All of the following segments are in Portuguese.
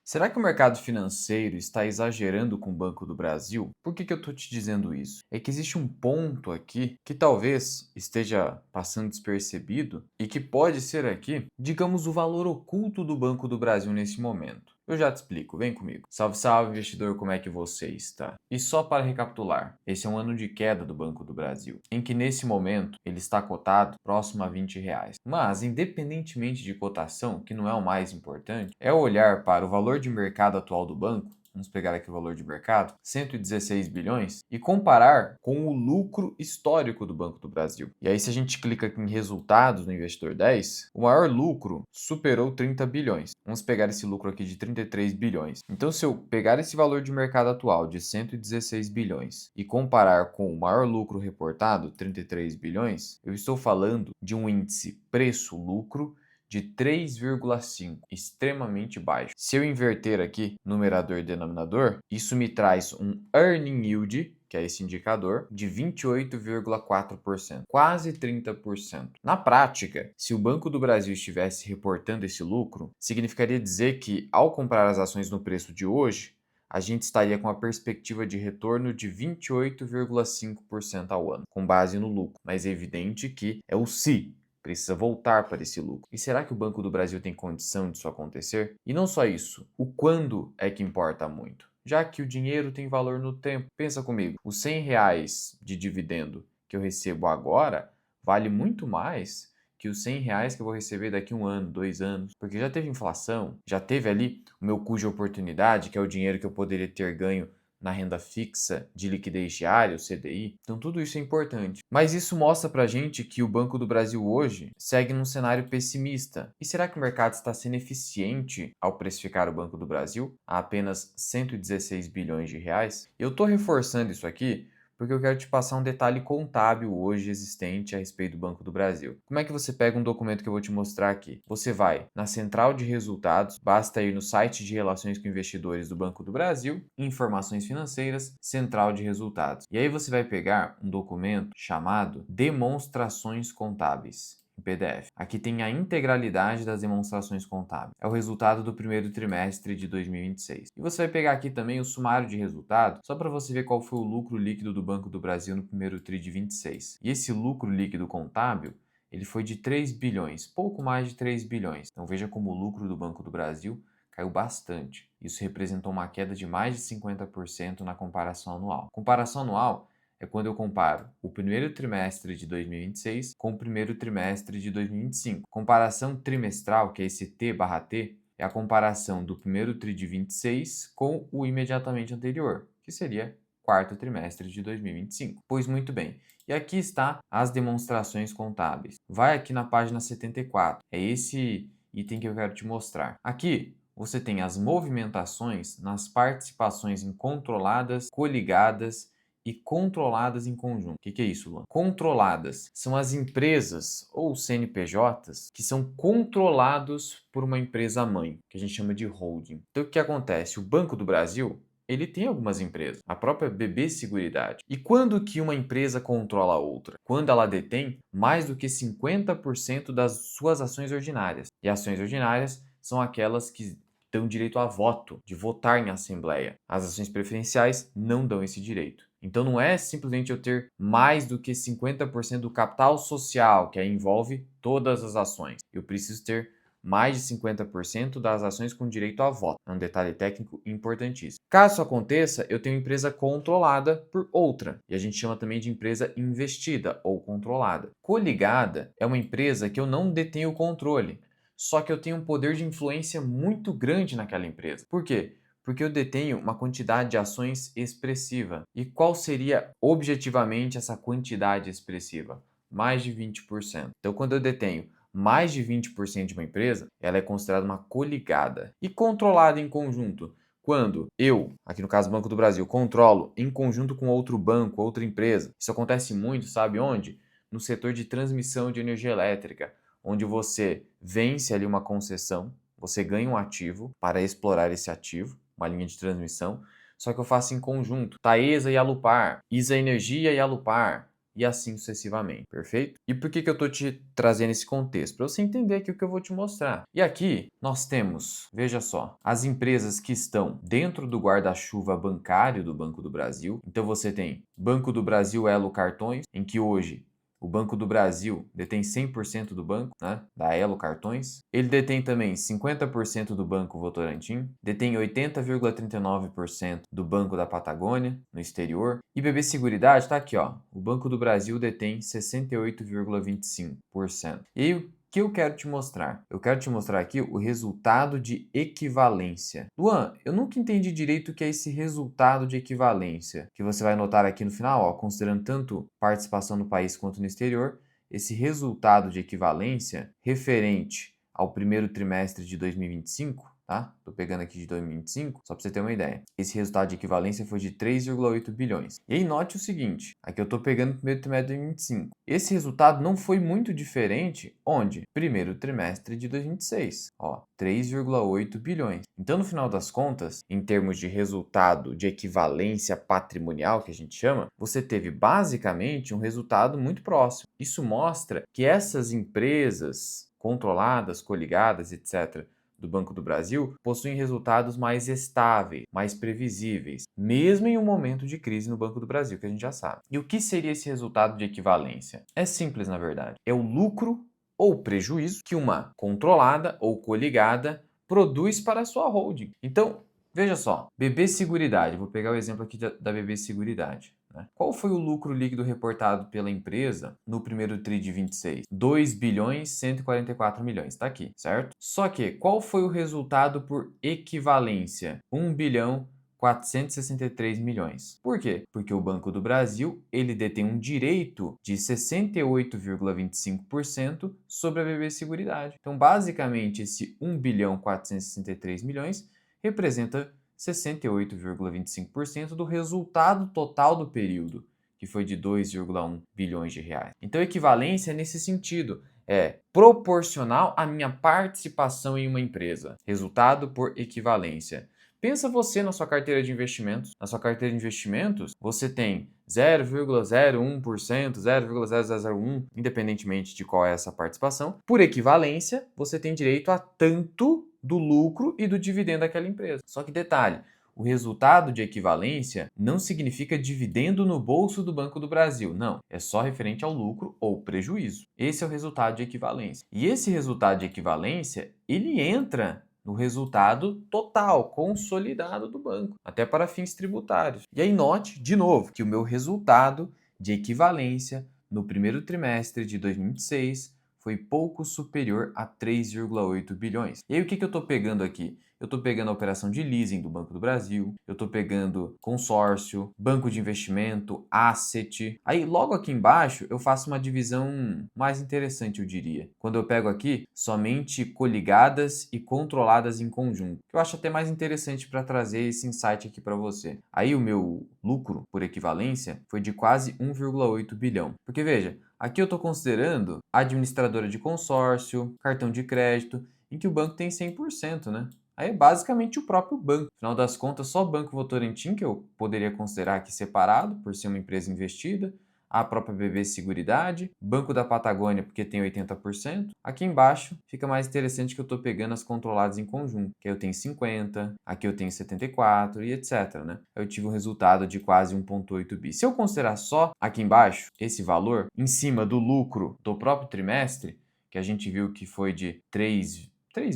Será que o mercado financeiro está exagerando com o Banco do Brasil? Por que eu estou te dizendo isso? É que existe um ponto aqui que talvez esteja passando despercebido e que pode ser aqui, digamos, o valor oculto do Banco do Brasil nesse momento. Eu já te explico, vem comigo. Salve, salve, investidor, como é que você está? E só para recapitular, esse é um ano de queda do Banco do Brasil, em que nesse momento ele está cotado próximo a R$ 20. Mas, independentemente de cotação, que não é o mais importante, é olhar para o valor de mercado atual do banco. Vamos pegar aqui o valor de mercado, 116 bilhões, e comparar com o lucro histórico do Banco do Brasil. E aí, se a gente clica aqui em resultados no Investidor 10, o maior lucro superou 30 bilhões. Vamos pegar esse lucro aqui de 33 bilhões. Então, se eu pegar esse valor de mercado atual de 116 bilhões e comparar com o maior lucro reportado, 33 bilhões, eu estou falando de um índice preço-lucro de 3,5, extremamente baixo. Se eu inverter aqui numerador e denominador, isso me traz um earning yield, que é esse indicador, de 28,4%, quase 30%. Na prática, se o Banco do Brasil estivesse reportando esse lucro, significaria dizer que, ao comprar as ações no preço de hoje, a gente estaria com a perspectiva de retorno de 28,5% ao ano, com base no lucro. Mas é evidente que é o se. Precisa voltar para esse lucro. E será que o Banco do Brasil tem condição disso acontecer? E não só isso, o quando é que importa muito. Já que o dinheiro tem valor no tempo. Pensa comigo, os R$ 100 de dividendo que eu recebo agora vale muito mais que os R$ 100 que eu vou receber daqui 1 ano, 2 anos. Porque já teve inflação, já teve ali o meu custo de oportunidade, que é o dinheiro que eu poderia ter ganho na renda fixa de liquidez diária, o CDI. Então tudo isso é importante. Mas isso mostra pra gente que o Banco do Brasil hoje segue num cenário pessimista. E será que o mercado está sendo eficiente ao precificar o Banco do Brasil a apenas 116 bilhões de reais? Eu estou reforçando isso aqui porque eu quero te passar um detalhe contábil hoje existente a respeito do Banco do Brasil. Como é que você pega um documento que eu vou te mostrar aqui? Você vai na central de resultados, basta ir no site de relações com investidores do Banco do Brasil, informações financeiras, central de resultados. E aí você vai pegar um documento chamado Demonstrações Contábeis. Em PDF. Aqui tem a integralidade das demonstrações contábeis. É o resultado do primeiro trimestre de 2026. E você vai pegar aqui também o sumário de resultado, só para você ver qual foi o lucro líquido do Banco do Brasil no primeiro tri de 26. E esse lucro líquido contábil, ele foi de 3 bilhões, pouco mais de 3 bilhões. Então veja como o lucro do Banco do Brasil caiu bastante. Isso representou uma queda de mais de 50% na comparação anual. Comparação anual é quando eu comparo o primeiro trimestre de 2026 com o primeiro trimestre de 2025. Comparação trimestral, que é esse T/T, é a comparação do primeiro tri de 26 com o imediatamente anterior, que seria quarto trimestre de 2025. Pois muito bem. E aqui está as demonstrações contábeis. Vai aqui na página 74. É esse item que eu quero te mostrar. Aqui você tem as movimentações nas participações incontroladas, coligadas e controladas em conjunto. O que é isso, Luan? Controladas são as empresas ou CNPJs que são controlados por uma empresa mãe, que a gente chama de holding. Então, o que acontece? O Banco do Brasil, ele tem algumas empresas, a própria BB Seguridade. E quando que uma empresa controla a outra? Quando ela detém mais do que 50% das suas ações ordinárias. E ações ordinárias são aquelas que dão direito a voto, de votar em assembleia. As ações preferenciais não dão esse direito. Então não é simplesmente eu ter mais do que 50% do capital social, que aí envolve todas as ações. Eu preciso ter mais de 50% das ações com direito a voto. É um detalhe técnico importantíssimo. Caso isso aconteça, eu tenho empresa controlada por outra, e a gente chama também de empresa investida ou controlada. Coligada é uma empresa que eu não detenho o controle, só que eu tenho um poder de influência muito grande naquela empresa. Por quê? Porque eu detenho uma quantidade de ações expressiva. E qual seria objetivamente essa quantidade expressiva? Mais de 20%. Então, quando eu detenho mais de 20% de uma empresa, ela é considerada uma coligada. E controlada em conjunto? Quando eu, aqui no caso Banco do Brasil, controlo em conjunto com outro banco, outra empresa. Isso acontece muito, sabe onde? No setor de transmissão de energia elétrica, onde você vence ali uma concessão, você ganha um ativo para explorar esse ativo, uma linha de transmissão, só que eu faço em conjunto. Taesa e Alupar, Isa Energia e Alupar, e assim sucessivamente, perfeito? E por que eu estou te trazendo esse contexto? Para você entender aqui o que eu vou te mostrar. E aqui nós temos, veja só, as empresas que estão dentro do guarda-chuva bancário do Banco do Brasil. Então você tem Banco do Brasil Elo Cartões, em que hoje o Banco do Brasil detém 100% do banco, né, da Elo Cartões. Ele detém também 50% do Banco Votorantim, detém 80,39% do Banco da Patagônia, no exterior. E BB Seguridade está aqui, ó. O Banco do Brasil detém 68,25%. E aí, o que eu quero te mostrar? Eu quero te mostrar aqui o resultado de equivalência. Luan, eu nunca entendi direito o que é esse resultado de equivalência, que você vai notar aqui no final, ó, considerando tanto participação no país quanto no exterior, esse resultado de equivalência referente ao primeiro trimestre de 2025, tá? Tô pegando aqui de 2025, só para você ter uma ideia. Esse resultado de equivalência foi de 3,8 bilhões. E aí note o seguinte, aqui eu tô pegando o primeiro trimestre de 2025. Esse resultado não foi muito diferente, onde? Primeiro trimestre de 2026, ó, 3,8 bilhões. Então, no final das contas, em termos de resultado de equivalência patrimonial, que a gente chama, você teve basicamente um resultado muito próximo. Isso mostra que essas empresas controladas, coligadas, etc., do Banco do Brasil possuem resultados mais estáveis, mais previsíveis, mesmo em um momento de crise no Banco do Brasil, que a gente já sabe. E o que seria esse resultado de equivalência? É simples, na verdade. É o lucro ou prejuízo que uma controlada ou coligada produz para a sua holding. Então, veja só, BB Seguridade, vou pegar o exemplo aqui da BB Seguridade. Qual foi o lucro líquido reportado pela empresa no primeiro TRI de 26? 2 bilhões 144 milhões, está aqui, certo? Só que qual foi o resultado por equivalência? 1 bilhão 463 milhões. Por quê? Porque o Banco do Brasil, ele detém um direito de 68,25% sobre a BB Seguridade. Então, basicamente, esse 1 bilhão 463 milhões representa 68,25% do resultado total do período, que foi de 2,1 bilhões de reais. Então, equivalência é nesse sentido, é proporcional à minha participação em uma empresa. Resultado por equivalência. Pensa você na sua carteira de investimentos. Na sua carteira de investimentos, você tem 0,01%, 0,0001, independentemente de qual é essa participação. Por equivalência, você tem direito a tanto do lucro e do dividendo daquela empresa. Só que detalhe, o resultado de equivalência não significa dividendo no bolso do Banco do Brasil. Não, é só referente ao lucro ou prejuízo. Esse é o resultado de equivalência. E esse resultado de equivalência, ele entra no resultado total, consolidado do banco, até para fins tributários. E aí note, de novo, que o meu resultado de equivalência no primeiro trimestre de 2026 foi pouco superior a 3,8 bilhões. E aí o que eu estou pegando aqui? Eu estou pegando a operação de leasing do Banco do Brasil, eu estou pegando consórcio, banco de investimento, asset. Aí logo aqui embaixo eu faço uma divisão mais interessante, eu diria. Quando eu pego aqui somente coligadas e controladas em conjunto. Eu acho até mais interessante para trazer esse insight aqui para você. Aí o meu lucro por equivalência foi de quase 1,8 bilhão. Porque veja, aqui eu estou considerando administradora de consórcio, cartão de crédito, em que o banco tem 100%, né? Aí é basicamente o próprio banco. Afinal das contas, só o Banco Votorantim, que eu poderia considerar aqui separado, por ser uma empresa investida, a própria BB Seguridade, Banco da Patagônia, porque tem 80%. Aqui embaixo fica mais interessante que eu estou pegando as controladas em conjunto, que eu tenho 50%, aqui eu tenho 74% e etc, né? Eu tive um resultado de quase 1,8 bi. Se eu considerar só aqui embaixo esse valor, em cima do lucro do próprio trimestre, que a gente viu que foi de 3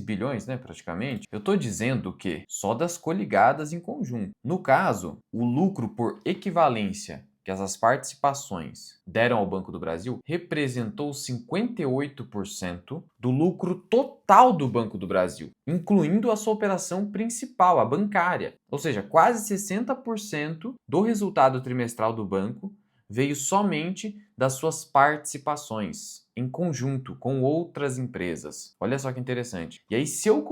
bilhões, né, praticamente. Eu estou dizendo que só das coligadas em conjunto. No caso, o lucro por equivalência que essas participações deram ao Banco do Brasil representou 58% do lucro total do Banco do Brasil, incluindo a sua operação principal, a bancária. Ou seja, quase 60% do resultado trimestral do banco veio somente das suas participações em conjunto com outras empresas. Olha só que interessante. E aí, se eu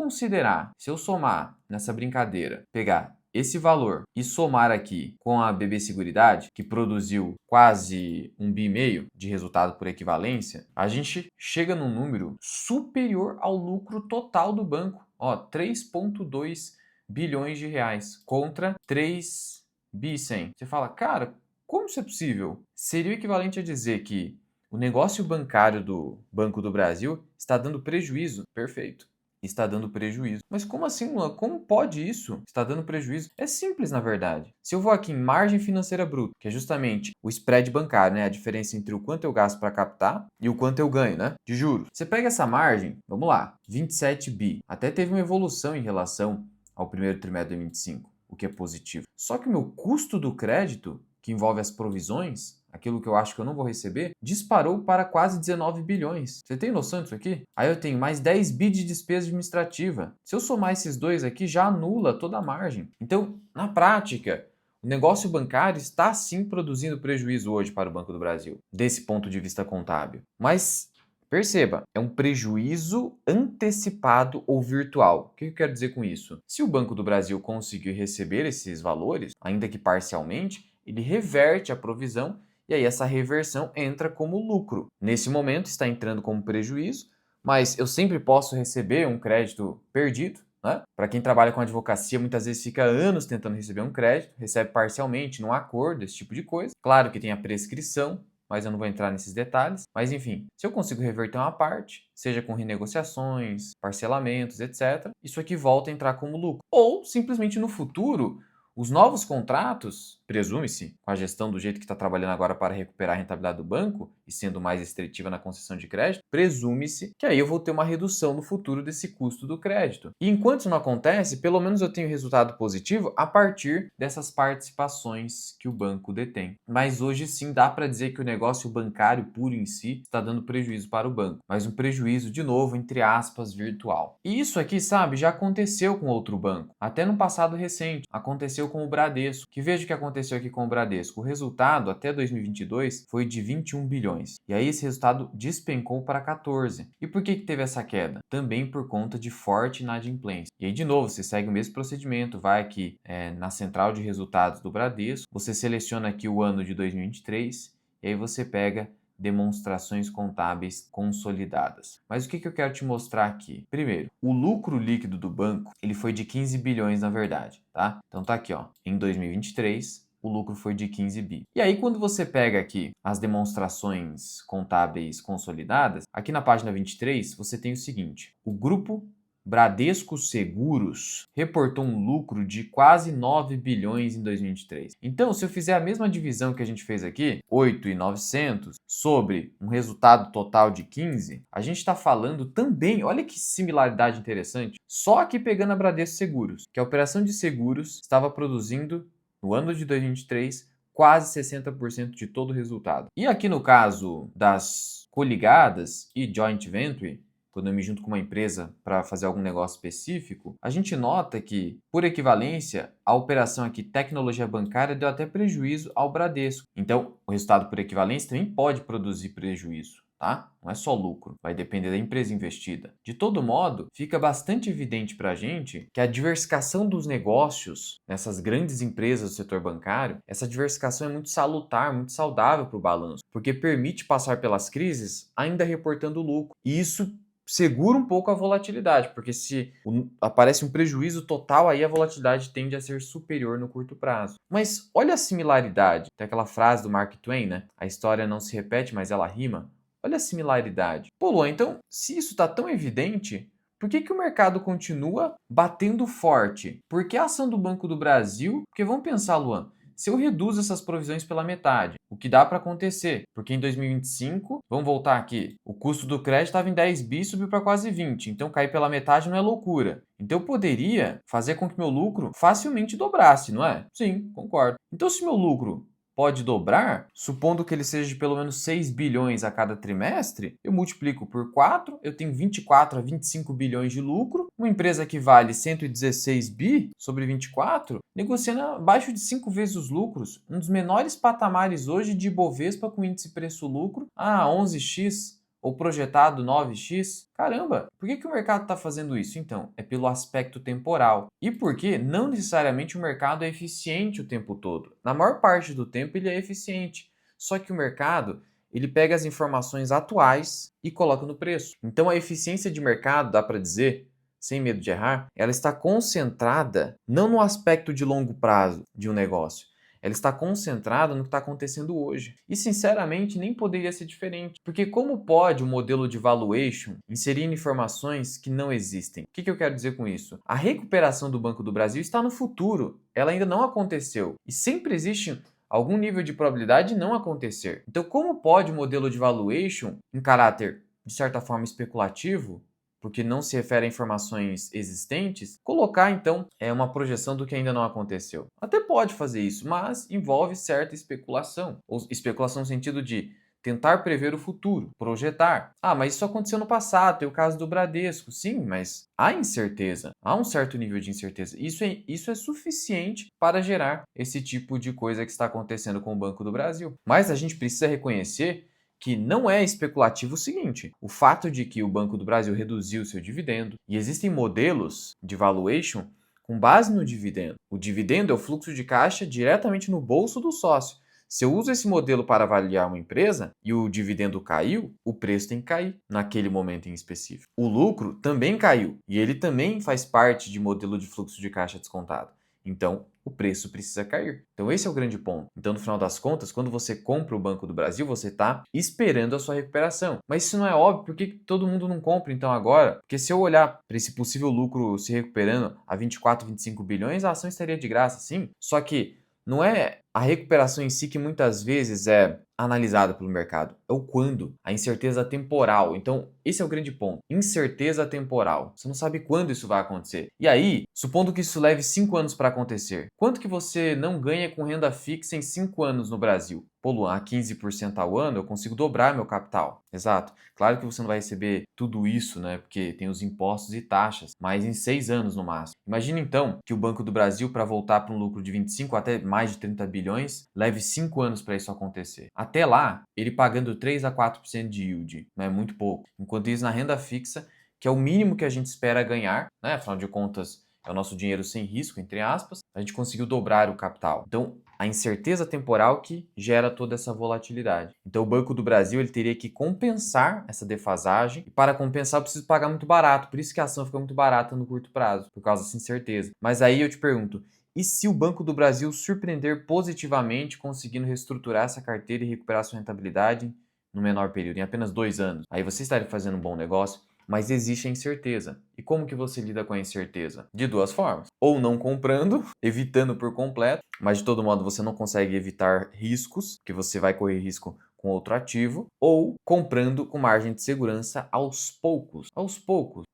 somar nessa brincadeira, pegar esse valor e somar aqui com a BB Seguridade, que produziu quase 1,5 bi de resultado por equivalência, a gente chega num número superior ao lucro total do banco. Ó, 3,2 bilhões de reais contra 3 bi 100. Você fala, cara, Como isso é possível? Seria o equivalente a dizer que o negócio bancário do Banco do Brasil está dando prejuízo. Perfeito. Está dando prejuízo. Mas como assim, Luan? Como pode isso? Está dando prejuízo? É simples, na verdade. Se eu vou aqui em margem financeira bruta, que é justamente o spread bancário, né? A diferença entre o quanto eu gasto para captar e o quanto eu ganho, né? De juros. Você pega essa margem, vamos lá, 27 bi. Até teve uma evolução em relação ao primeiro trimestre de 2025, o que é positivo. Só que o meu custo do crédito, que envolve as provisões, aquilo que eu acho que eu não vou receber, disparou para quase 19 bilhões. Você tem noção disso aqui? Aí eu tenho mais 10 bi de despesa administrativa. Se eu somar esses dois aqui, já anula toda a margem. Então, na prática, o negócio bancário está sim produzindo prejuízo hoje para o Banco do Brasil, desse ponto de vista contábil. Mas perceba, é um prejuízo antecipado ou virtual. O que eu quero dizer com isso? Se o Banco do Brasil conseguir receber esses valores, ainda que parcialmente, ele reverte a provisão e aí essa reversão entra como lucro. Nesse momento está entrando como prejuízo, mas eu sempre posso receber um crédito perdido, né? Para quem trabalha com advocacia, muitas vezes fica anos tentando receber um crédito, recebe parcialmente, num acordo, esse tipo de coisa. Claro que tem a prescrição, mas eu não vou entrar nesses detalhes. Mas enfim, se eu consigo reverter uma parte, seja com renegociações, parcelamentos, etc., isso aqui volta a entrar como lucro. Ou simplesmente no futuro, os novos contratos, presume-se, com a gestão do jeito que está trabalhando agora para recuperar a rentabilidade do banco e sendo mais restritiva na concessão de crédito, presume-se que aí eu vou ter uma redução no futuro desse custo do crédito. E enquanto isso não acontece, pelo menos eu tenho resultado positivo a partir dessas participações que o banco detém. Mas hoje sim dá para dizer que o negócio bancário puro em si está dando prejuízo para o banco, mas um prejuízo, de novo, entre aspas, virtual. E isso aqui, sabe, já aconteceu com outro banco, até no passado recente. Aconteceu com o Bradesco, que veja o que aconteceu aqui com o Bradesco. O resultado até 2022 foi de 21 bilhões. E aí esse resultado despencou para 14. E por que teve essa queda? Também por conta de forte inadimplência. E aí, de novo, você segue o mesmo procedimento, vai aqui na central de resultados do Bradesco, você seleciona aqui o ano de 2023 e aí você pega demonstrações contábeis consolidadas. Mas o que eu quero te mostrar aqui? Primeiro, o lucro líquido do banco, ele foi de 15 bilhões na verdade, tá? Então tá aqui, ó, em 2023, o lucro foi de 15 bi. E aí quando você pega aqui as demonstrações contábeis consolidadas, aqui na página 23, você tem o seguinte: o grupo Bradesco Seguros reportou um lucro de quase 9 bilhões em 2023. Então, se eu fizer a mesma divisão que a gente fez aqui, 8.900, sobre um resultado total de 15, a gente está falando também, olha que similaridade interessante, só aqui pegando a Bradesco Seguros, que a operação de seguros estava produzindo, no ano de 2023, quase 60% de todo o resultado. E aqui no caso das coligadas e joint venture, quando eu me junto com uma empresa para fazer algum negócio específico, a gente nota que, por equivalência, a operação aqui tecnologia bancária deu até prejuízo ao Bradesco. Então, o resultado por equivalência também pode produzir prejuízo, tá? Não é só lucro, vai depender da empresa investida. De todo modo, fica bastante evidente para a gente que a diversificação dos negócios nessas grandes empresas do setor bancário, essa diversificação é muito salutar, muito saudável para o balanço, porque permite passar pelas crises ainda reportando lucro. E isso segura um pouco a volatilidade, porque se aparece um prejuízo total, aí a volatilidade tende a ser superior no curto prazo. Mas olha a similaridade. Tem aquela frase do Mark Twain, né? A história não se repete, mas ela rima. Olha a similaridade. Pô, Luan, então, se isso está tão evidente, por que o mercado continua batendo forte? Por que a ação do Banco do Brasil? Porque vamos pensar, Luan, se eu reduzo essas provisões pela metade, o que dá para acontecer? Porque em 2025, vamos voltar aqui, o custo do crédito estava em 10 bi, subiu para quase 20, então cair pela metade não é loucura. Então eu poderia fazer com que meu lucro facilmente dobrasse, não é? Sim, concordo. Então se meu lucro pode dobrar, supondo que ele seja de pelo menos 6 bilhões a cada trimestre, eu multiplico por 4, eu tenho 24 a 25 bilhões de lucro. Uma empresa que vale 116 bi sobre 24, negociando abaixo de 5 vezes os lucros, um dos menores patamares hoje de Ibovespa com índice preço-lucro a 11x, ou projetado 9x. Caramba, por que o mercado está fazendo isso? Então, é pelo aspecto temporal. E porque não necessariamente o mercado é eficiente o tempo todo. Na maior parte do tempo ele é eficiente. Só que o mercado, ele pega as informações atuais e coloca no preço. Então a eficiência de mercado, dá para dizer, sem medo de errar, ela está concentrada não no aspecto de longo prazo de um negócio. ela está concentrada no que está acontecendo hoje. E, sinceramente, nem poderia ser diferente. Porque como pode o modelo de valuation inserir informações que não existem? O que eu quero dizer com isso? A recuperação do Banco do Brasil está no futuro. Ela ainda não aconteceu. E sempre existe algum nível de probabilidade de não acontecer. Então, como pode o modelo de valuation, em caráter, de certa forma, especulativo, porque não se refere a informações existentes, colocar então uma projeção do que ainda não aconteceu? Até pode fazer isso, mas envolve certa especulação. Ou especulação no sentido de tentar prever o futuro, projetar. Ah, mas isso aconteceu no passado, tem o caso do Bradesco. Sim, mas há incerteza, há um certo nível de incerteza. Isso é suficiente para gerar esse tipo de coisa que está acontecendo com o Banco do Brasil. Mas a gente precisa reconhecer que não é especulativo o seguinte: o fato de que o Banco do Brasil reduziu seu dividendo e existem modelos de valuation com base no dividendo. O dividendo é o fluxo de caixa diretamente no bolso do sócio. Se eu uso esse modelo para avaliar uma empresa e o dividendo caiu, o preço tem que cair naquele momento em específico. O lucro também caiu e ele também faz parte de modelo de fluxo de caixa descontado. Então, o preço precisa cair. Então, esse é o grande ponto. Então, no final das contas, quando você compra o Banco do Brasil, você está esperando a sua recuperação. Mas isso não é óbvio, por que todo mundo não compra então agora? Porque se eu olhar para esse possível lucro se recuperando a 24, 25 bilhões, a ação estaria de graça, sim. Só que não é a recuperação em si que muitas vezes é analisada pelo mercado, é o quando, a incerteza temporal. Então, esse é o grande ponto. Incerteza temporal. Você não sabe quando isso vai acontecer. E aí, supondo que isso leve 5 anos para acontecer, quanto que você não ganha com renda fixa em 5 anos no Brasil? Pô, Luan, a 15% ao ano eu consigo dobrar meu capital. Exato. Claro que você não vai receber tudo isso, né? Porque tem os impostos e taxas, mas em 6 anos no máximo. Imagina então que o Banco do Brasil, para voltar para um lucro de 25 até mais de 30 bilhões, leve 5 anos para isso acontecer. Até lá, ele pagando 3 a 4% de yield, não é muito pouco. Enquanto isso, na renda fixa, que é o mínimo que a gente espera ganhar, né? Afinal de contas, é o nosso dinheiro sem risco, entre aspas, a gente conseguiu dobrar o capital. Então, a incerteza temporal que gera toda essa volatilidade. Então, o Banco do Brasil ele teria que compensar essa defasagem, e para compensar eu preciso pagar muito barato, por isso que a ação fica muito barata no curto prazo, por causa dessa incerteza. Mas aí eu te pergunto, e se o Banco do Brasil surpreender positivamente, conseguindo reestruturar essa carteira e recuperar sua rentabilidade no menor período, em apenas 2 anos? Aí você estaria fazendo um bom negócio, mas existe a incerteza. E como que você lida com a incerteza? De duas formas. Ou não comprando, evitando por completo, mas de todo modo você não consegue evitar riscos, que você vai correr risco com outro ativo, ou comprando com margem de segurança aos poucos,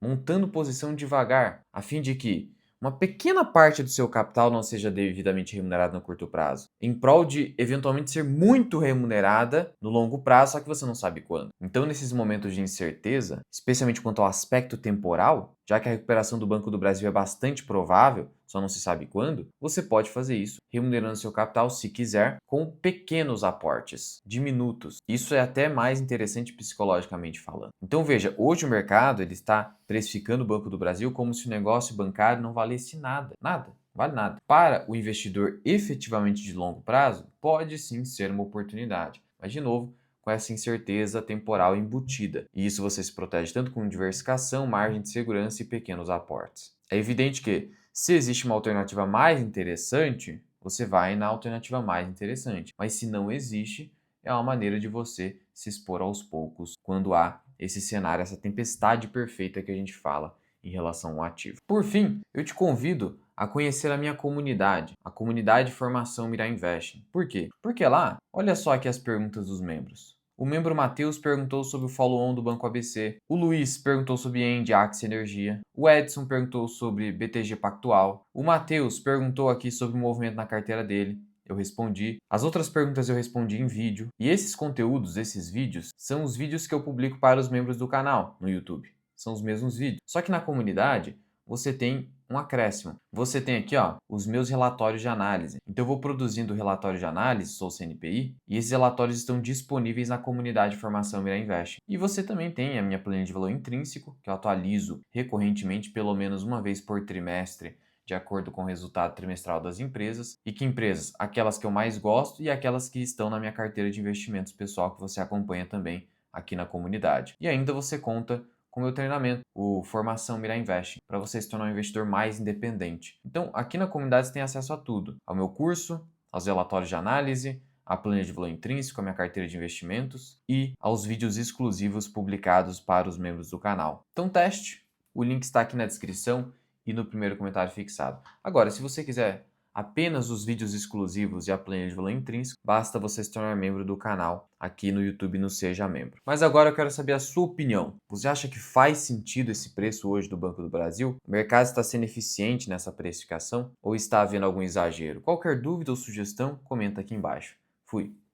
montando posição devagar, a fim de que uma pequena parte do seu capital não seja devidamente remunerada no curto prazo, em prol de eventualmente ser muito remunerada no longo prazo, só que você não sabe quando. Então, nesses momentos de incerteza, especialmente quanto ao aspecto temporal, já que a recuperação do Banco do Brasil é bastante provável, só não se sabe quando, você pode fazer isso remunerando seu capital, se quiser, com pequenos aportes, diminutos. Isso é até mais interessante psicologicamente falando. Então veja, hoje o mercado ele está precificando o Banco do Brasil como se o negócio bancário não valesse nada, nada. Vale nada. Para o investidor efetivamente de longo prazo, pode sim ser uma oportunidade. Mas, de novo, com essa incerteza temporal embutida. E isso você se protege tanto com diversificação, margem de segurança e pequenos aportes. É evidente que, se existe uma alternativa mais interessante, você vai na alternativa mais interessante. Mas se não existe, é uma maneira de você se expor aos poucos quando há esse cenário, essa tempestade perfeita que a gente fala em relação ao ativo. Por fim, eu te convido a conhecer a minha comunidade, a comunidade de formação Mirai Investing. Por quê? Porque lá, olha só aqui as perguntas dos membros. O membro Matheus perguntou sobre o follow-on do Banco ABC. O Luiz perguntou sobre End, Axie Energia. O Edson perguntou sobre BTG Pactual. O Matheus perguntou aqui sobre o movimento na carteira dele. Eu respondi. As outras perguntas eu respondi em vídeo. E esses conteúdos, esses vídeos, são os vídeos que eu publico para os membros do canal no YouTube. São os mesmos vídeos. Só que na comunidade, você tem um acréscimo. Você tem aqui, ó, os meus relatórios de análise. Então eu vou produzindo relatório de análise, sou CNPI, e esses relatórios estão disponíveis na comunidade de formação Mirai Invest. E você também tem a minha planilha de valor intrínseco, que eu atualizo recorrentemente, pelo menos uma vez por trimestre, de acordo com o resultado trimestral das empresas. E que empresas? Aquelas que eu mais gosto e aquelas que estão na minha carteira de investimentos pessoal, que você acompanha também aqui na comunidade. E ainda você conta com o meu treinamento, o Formação Mirai Investing, para você se tornar um investidor mais independente. Então, aqui na comunidade você tem acesso a tudo, ao meu curso, aos relatórios de análise, à planilha de valor intrínseco, à minha carteira de investimentos e aos vídeos exclusivos publicados para os membros do canal. Então teste, o link está aqui na descrição e no primeiro comentário fixado. Agora, se você quiser apenas os vídeos exclusivos e a planilha de valor intrínseco, basta você se tornar membro do canal aqui no YouTube no Seja Membro. Mas agora eu quero saber a sua opinião. Você acha que faz sentido esse preço hoje do Banco do Brasil? O mercado está sendo eficiente nessa precificação ou está havendo algum exagero? Qualquer dúvida ou sugestão, comenta aqui embaixo. Fui!